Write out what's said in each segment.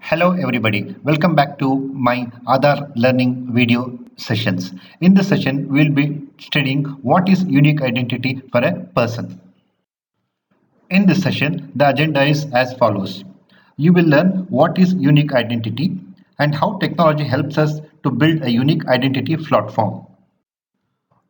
Hello everybody, welcome back to my Aadhaar learning video sessions. In this session, we will be studying what is unique identity for a person. In this session, the agenda is as follows. You will learn what is unique identity and how technology helps us to build a unique identity platform.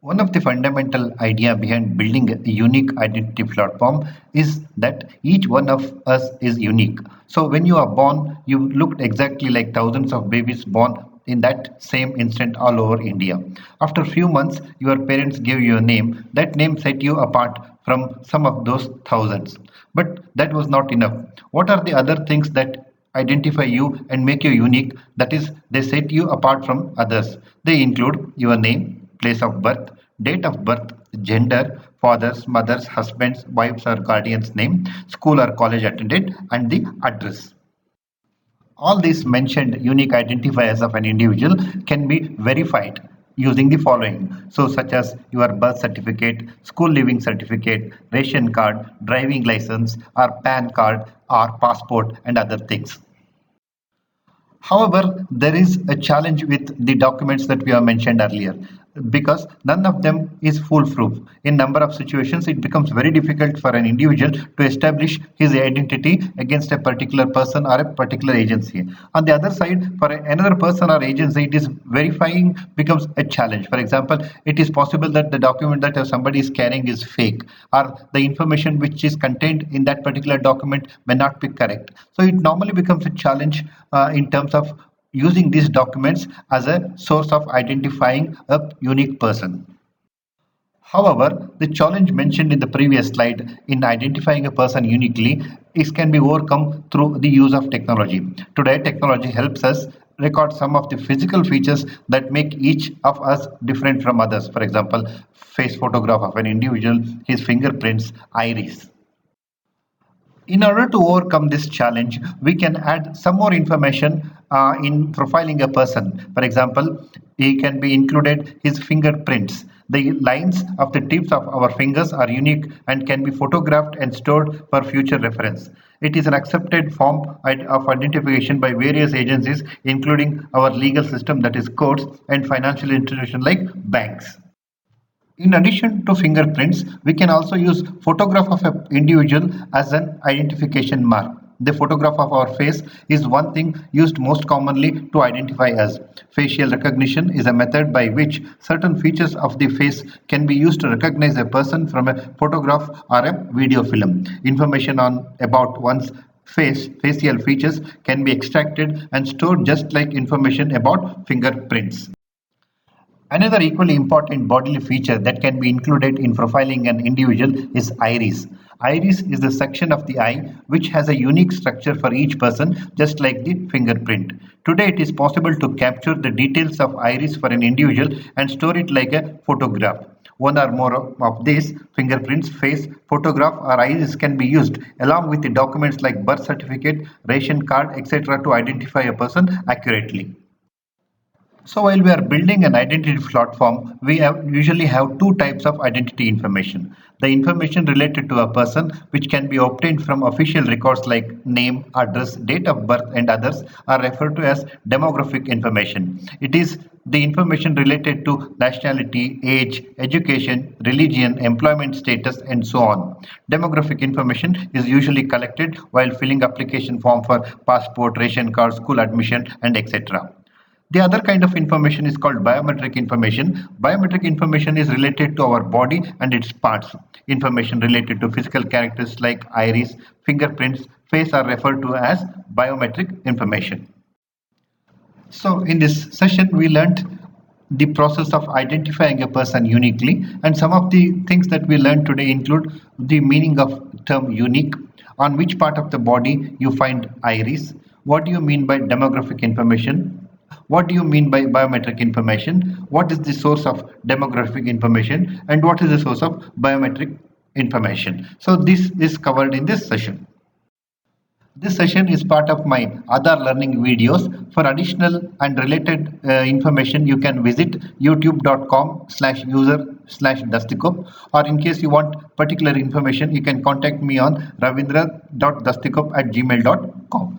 One of the fundamental idea behind building a unique identity platform is that each one of us is unique. So when you are born, you looked exactly like thousands of babies born in that same instant all over India. After a few months, your parents gave you a name. That name set you apart from some of those thousands. But that was not enough. What are the other things that identify you and make you unique? That is, they set you apart from others. They include your name, place of birth, date of birth, gender, fathers, mothers, husbands, wives or guardian's name, school or college attended, and the address. All these mentioned unique identifiers of an individual can be verified using the following. So such as your birth certificate, school leaving certificate, ration card, driving license or PAN card or passport and other things. However, there is a challenge with the documents that we have mentioned earlier because none of them is foolproof. In number of situations, it becomes very difficult for an individual to establish his identity against a particular person or a particular agency. On the other side, for another person or agency, it is verifying becomes a challenge. For example, it is possible that the document that somebody is carrying is fake, or the information which is contained in that particular document may not be correct. So it normally becomes a challenge in terms of using these documents as a source of identifying a unique person. However, the challenge mentioned in the previous slide in identifying a person uniquely can be overcome through the use of technology. Today, technology helps us record some of the physical features that make each of us different from others. For example, face photograph of an individual, his fingerprints, iris. In order to overcome this challenge, we can add some more information in profiling a person. For example, he can be included his fingerprints. The lines of the tips of our fingers are unique and can be photographed and stored for future reference. It is an accepted form of identification by various agencies, including our legal system, that is courts, and financial institutions like banks. In addition to fingerprints, we can also use photograph of an individual as an identification mark. The photograph of our face is one thing used most commonly to identify us. Facial recognition is a method by which certain features of the face can be used to recognize a person from a photograph or a video film. Information about one's facial features can be extracted and stored just like information about fingerprints. Another equally important bodily feature that can be included in profiling an individual is iris. Iris is the section of the eye which has a unique structure for each person, just like the fingerprint. Today, it is possible to capture the details of iris for an individual and store it like a photograph. One or more of these fingerprints, face, photograph or iris can be used along with the documents like birth certificate, ration card, etc. to identify a person accurately. So while we are building an identity platform, we usually have two types of identity information. The information related to a person, which can be obtained from official records like name, address, date of birth and others, are referred to as demographic information. It is the information related to nationality, age, education, religion, employment status and so on. Demographic information is usually collected while filling application form for passport, ration card, school admission and etc. The other kind of information is called biometric information. Biometric information is related to our body and its parts. Information related to physical characters like iris, fingerprints, face are referred to as biometric information. So in this session, we learned the process of identifying a person uniquely, and some of the things that we learned today include the meaning of term unique, on which part of the body you find iris, what do you mean by demographic information, what do you mean by biometric information? What is the source of demographic information? And what is the source of biometric information? So this is covered in this session. This session is part of my other learning videos. For additional and related information, you can visit youtube.com/user/dastikop, or in case you want particular information, you can contact me on ravindra.dastikop@gmail.com.